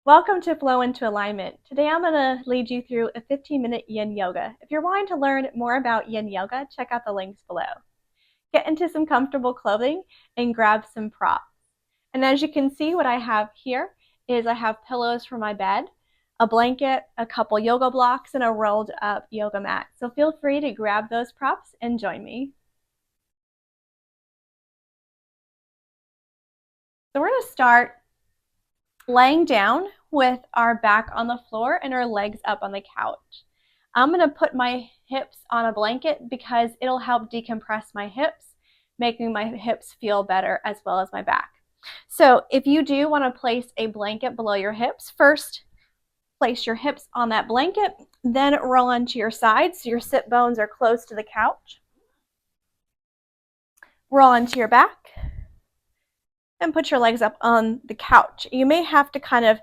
Welcome to Flow into Alignment. Today I'm going to lead you through a 15-minute Yin Yoga. If you're wanting to learn more about Yin Yoga, check out the links below. Get into some comfortable clothing and grab some props. And as you can see, what I have here is I have pillows for my bed, a blanket, a couple yoga blocks, and a rolled up yoga mat. So feel free to grab those props and join me. So we're going to start laying down with our back on the floor and our legs up on the couch. I'm going to put my hips on a blanket because it'll help decompress my hips, making my hips feel better as well as my back. So if you do want to place a blanket below your hips, first place your hips on that blanket, then roll onto your sides so your sit bones are close to the couch. Roll onto your back and put your legs up on the couch. You may have to kind of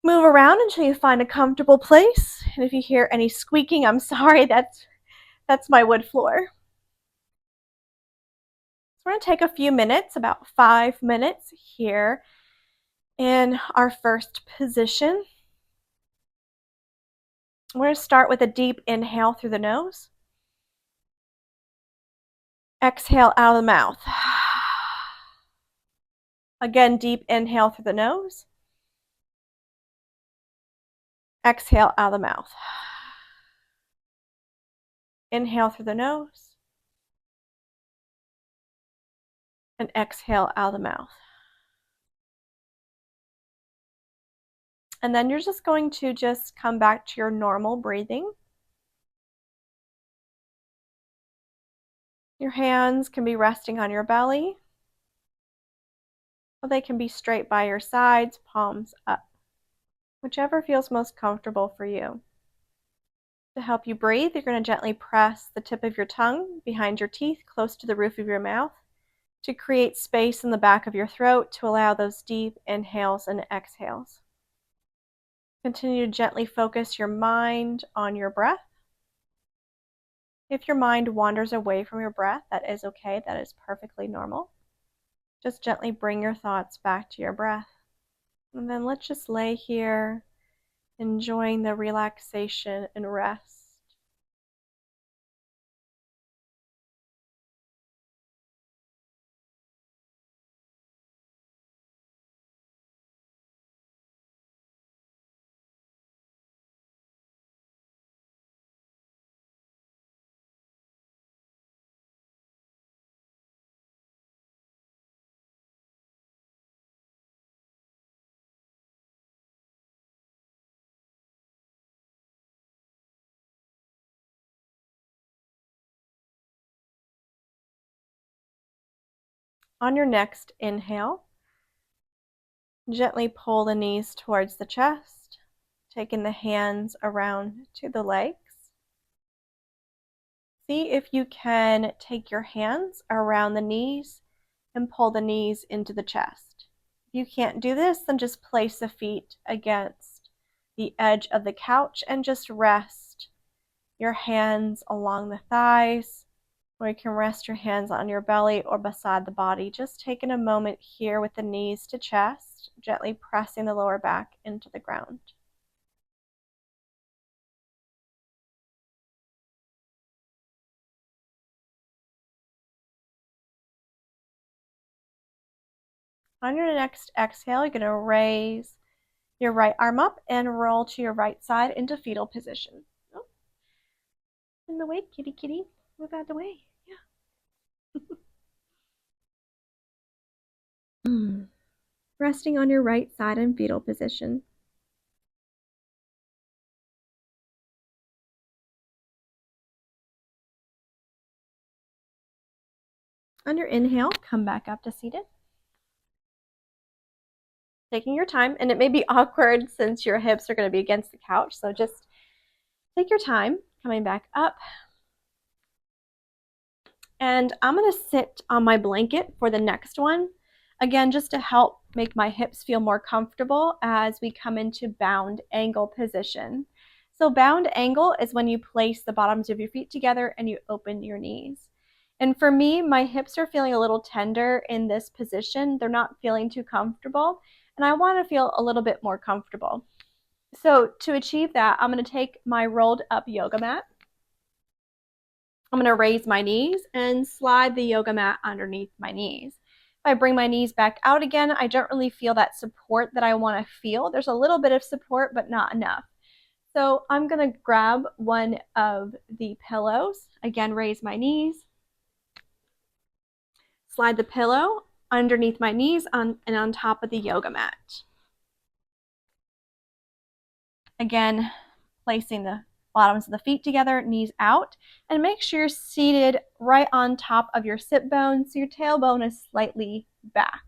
move around until you find a comfortable place. And if you hear any squeaking, I'm sorry, that's my wood floor. So we're going to take a few minutes, about 5 minutes here in our first position. We're going to start with a deep inhale through the nose. Exhale out of the mouth. Again, deep inhale through the nose. Exhale out of the mouth. Inhale through the nose. And exhale out of the mouth. And then you're just going to come back to your normal breathing. Your hands can be resting on your belly, or they can be straight by your sides, palms up, whichever feels most comfortable for you. To help you breathe, you're going to gently press the tip of your tongue behind your teeth, close to the roof of your mouth, to create space in the back of your throat to allow those deep inhales and exhales. Continue to gently focus your mind on your breath. If your mind wanders away from your breath, that is okay. That is perfectly normal. Just gently bring your thoughts back to your breath. And then let's just lay here, enjoying the relaxation and rest. On your next inhale, gently pull the knees towards the chest, taking the hands around to the legs. See if you can take your hands around the knees and pull the knees into the chest. If you can't do this, then just place the feet against the edge of the couch and just rest your hands along the thighs, or you can rest your hands on your belly or beside the body. Just taking a moment here with the knees to chest, gently pressing the lower back into the ground. On your next exhale, you're going to raise your right arm up and roll to your right side into fetal position. Oh, in the way, kitty kitty. Move out of the way. Yeah. Resting on your right side in fetal position. On your inhale, come back up to seated. Taking your time, and it may be awkward since your hips are going to be against the couch, so just take your time coming back up. And I'm going to sit on my blanket for the next one, again, just to help make my hips feel more comfortable as we come into bound angle position. So bound angle is when you place the bottoms of your feet together and you open your knees. And for me, my hips are feeling a little tender in this position. They're not feeling too comfortable. and I want to feel a little bit more comfortable. So to achieve that, I'm going to take my rolled up yoga mat. I'm going to raise my knees and slide the yoga mat underneath my knees. If I bring my knees back out again, I don't really feel that support that I want to feel. There's a little bit of support, but not enough. So I'm going to grab one of the pillows. Again, raise my knees. Slide the pillow underneath my knees and on top of the yoga mat. Again, placing the bottoms of the feet together, knees out, and make sure you're seated right on top of your sit bone so your tailbone is slightly back.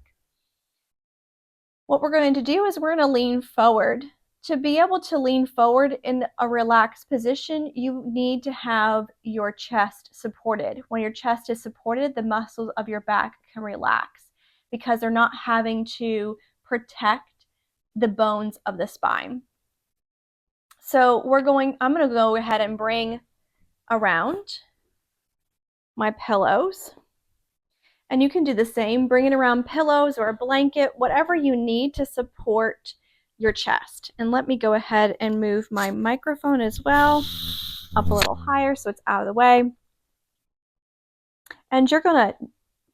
What we're going to do is we're going to lean forward. To be able to lean forward in a relaxed position, you need to have your chest supported. When your chest is supported, the muscles of your back can relax because they're not having to protect the bones of the spine. So I'm going to go ahead and bring around my pillows. And you can do the same, bring it around pillows or a blanket, whatever you need to support your chest. And let me go ahead and move my microphone as well up a little higher so it's out of the way. And you're going to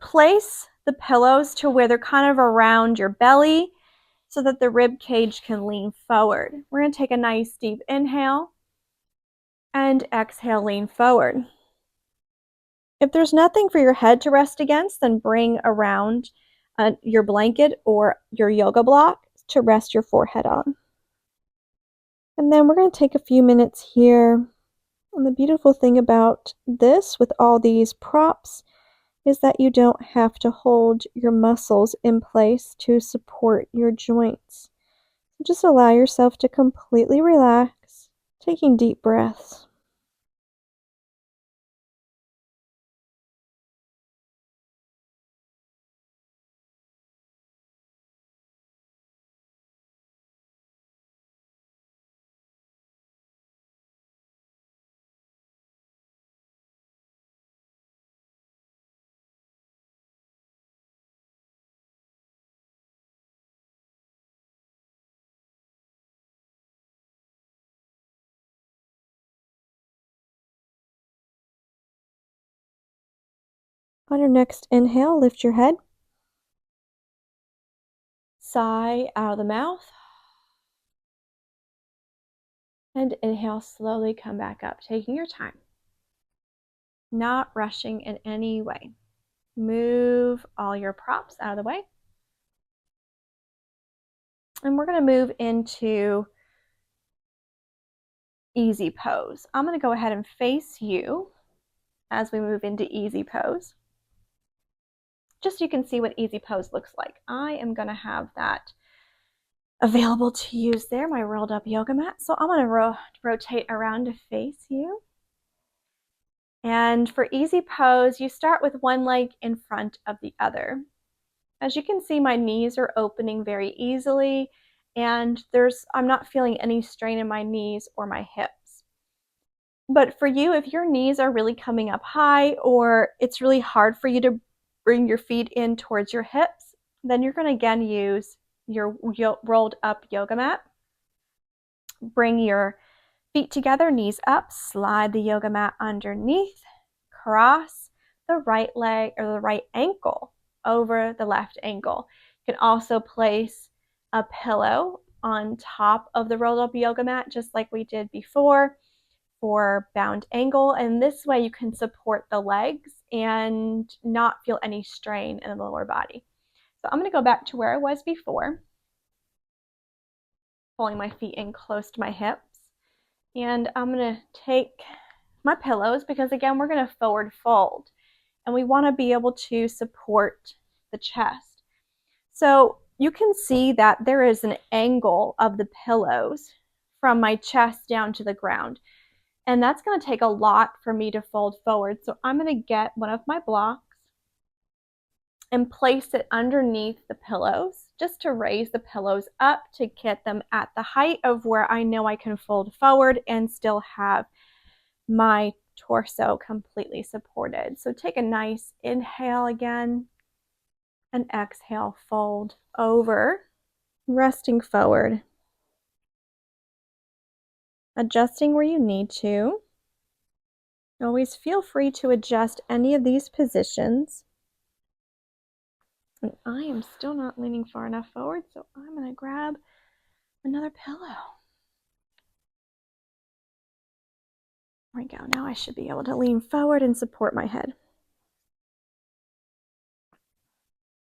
place the pillows to where they're kind of around your belly so that the rib cage can lean forward. We're going to take a nice deep inhale and exhale, lean forward. If there's nothing for your head to rest against, then bring around your blanket or your yoga block to rest your forehead on. And then we're going to take a few minutes here. And the beautiful thing about this with all these props is that you don't have to hold your muscles in place to support your joints. Just allow yourself to completely relax, taking deep breaths. On your next inhale, lift your head. Sigh out of the mouth. And inhale, slowly come back up, taking your time. Not rushing in any way. Move all your props out of the way. And we're going to move into easy pose. I'm going to go ahead and face you as we move into easy pose. Just so you can see what easy pose looks like. I am going to have that available to use there, my rolled up yoga mat. So I'm going to rotate around to face you. And for easy pose, you start with one leg in front of the other. As you can see, my knees are opening very easily, and I'm not feeling any strain in my knees or my hips. But for you, if your knees are really coming up high or it's really hard for you to bring your feet in towards your hips, then you're going to again use your rolled up yoga mat. Bring your feet together, knees up, slide the yoga mat underneath, cross the right leg or the right ankle over the left ankle. You can also place a pillow on top of the rolled up yoga mat, just like we did before for bound ankle. And this way you can support the legs and not feel any strain in the lower body. So I'm going to go back to where I was before, pulling my feet in close to my hips. And I'm going to take my pillows because, again, we're going to forward fold. And we want to be able to support the chest. So you can see that there is an angle of the pillows from my chest down to the ground. And that's going to take a lot for me to fold forward. So I'm going to get one of my blocks and place it underneath the pillows just to raise the pillows up to get them at the height of where I know I can fold forward and still have my torso completely supported. So take a nice inhale again and exhale, fold over resting forward, adjusting where you need to. Always feel free to adjust any of these positions. And I am still not leaning far enough forward, so I'm going to grab another pillow. There we go. Now I should be able to lean forward and support my head.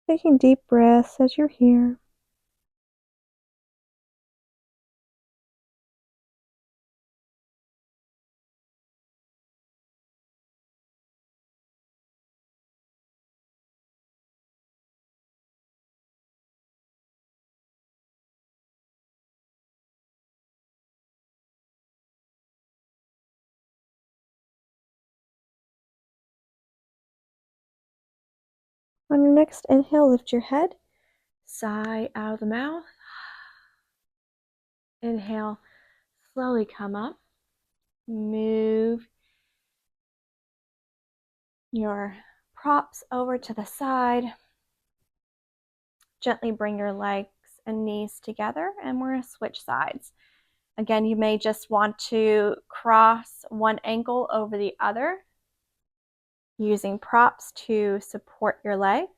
Taking deep breaths as you're here. On your next inhale, lift your head. Sigh out of the mouth. Inhale, slowly come up. Move your props over to the side. Gently bring your legs and knees together, and we're going to switch sides. Again, you may just want to cross one ankle over the other, using props to support your legs.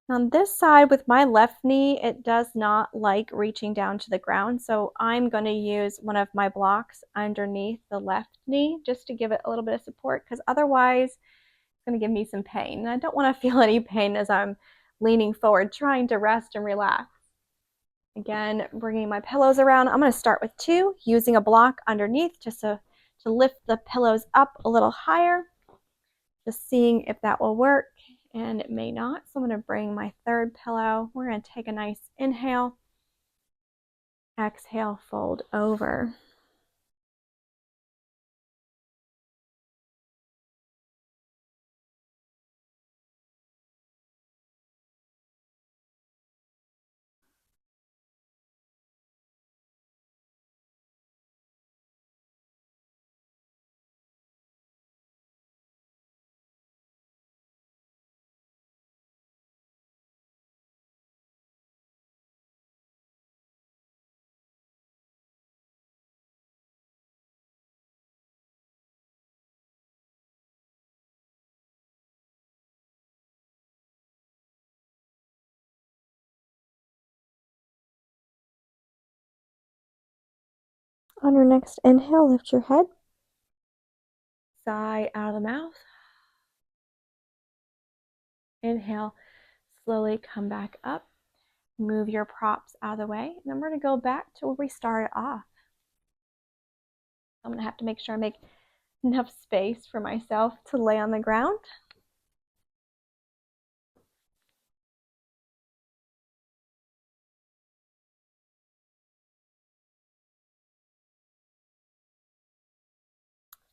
On this side with my left knee, it does not like reaching down to the ground, so I'm going to use one of my blocks underneath the left knee just to give it a little bit of support, because otherwise it's going to give me some pain. And I don't want to feel any pain as I'm leaning forward, trying to rest and relax. Again, bringing my pillows around. I'm going to start with 2, using a block underneath just to lift the pillows up a little higher. Just seeing if that will work, and it may not. So I'm going to bring my 3rd pillow. We're going to take a nice inhale. Exhale, fold over. On your next inhale, lift your head. Sigh out of the mouth. Inhale, slowly come back up. Move your props out of the way. And then we're going to go back to where we started off. I'm going to have to make sure I make enough space for myself to lay on the ground.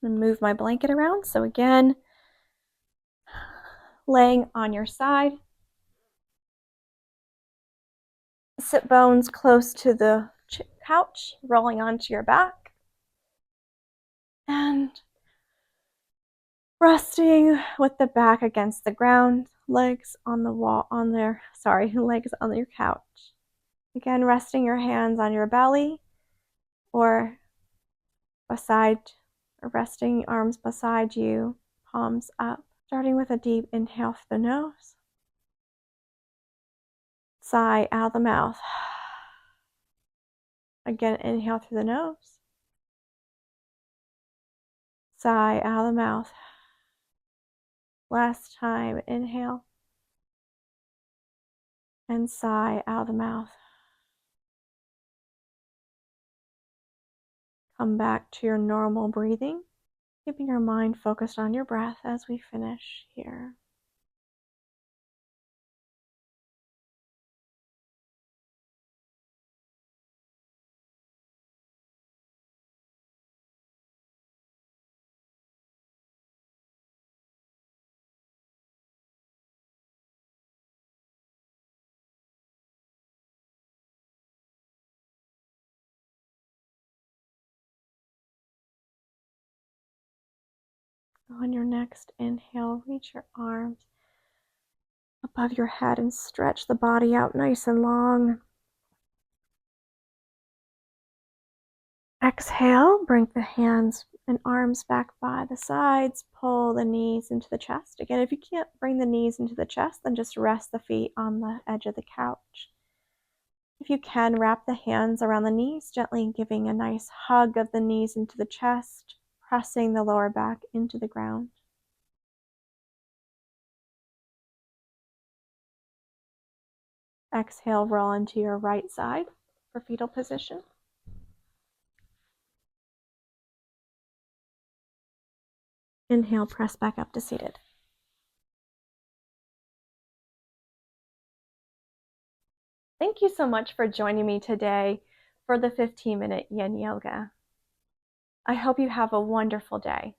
And move my blanket around. So again, laying on your side. Sit bones close to the couch, rolling onto your back. And resting with the back against the ground, legs on the wall, legs on your couch. Again, resting your hands on your belly or resting arms beside you, palms up. Starting with a deep inhale through the nose. Sigh out the mouth. Again, inhale through the nose. Sigh out the mouth. Last time, inhale. And sigh out the mouth. Come back to your normal breathing, keeping your mind focused on your breath as we finish here. On your next inhale, reach your arms above your head and stretch the body out nice and long. Exhale, bring the hands and arms back by the sides, pull the knees into the chest. Again, if you can't bring the knees into the chest, then just rest the feet on the edge of the couch. If you can, wrap the hands around the knees, gently giving a nice hug of the knees into the chest, pressing the lower back into the ground. Exhale, roll into your right side for fetal position. Inhale, press back up to seated. Thank you so much for joining me today for the 15-minute Yin Yoga. I hope you have a wonderful day.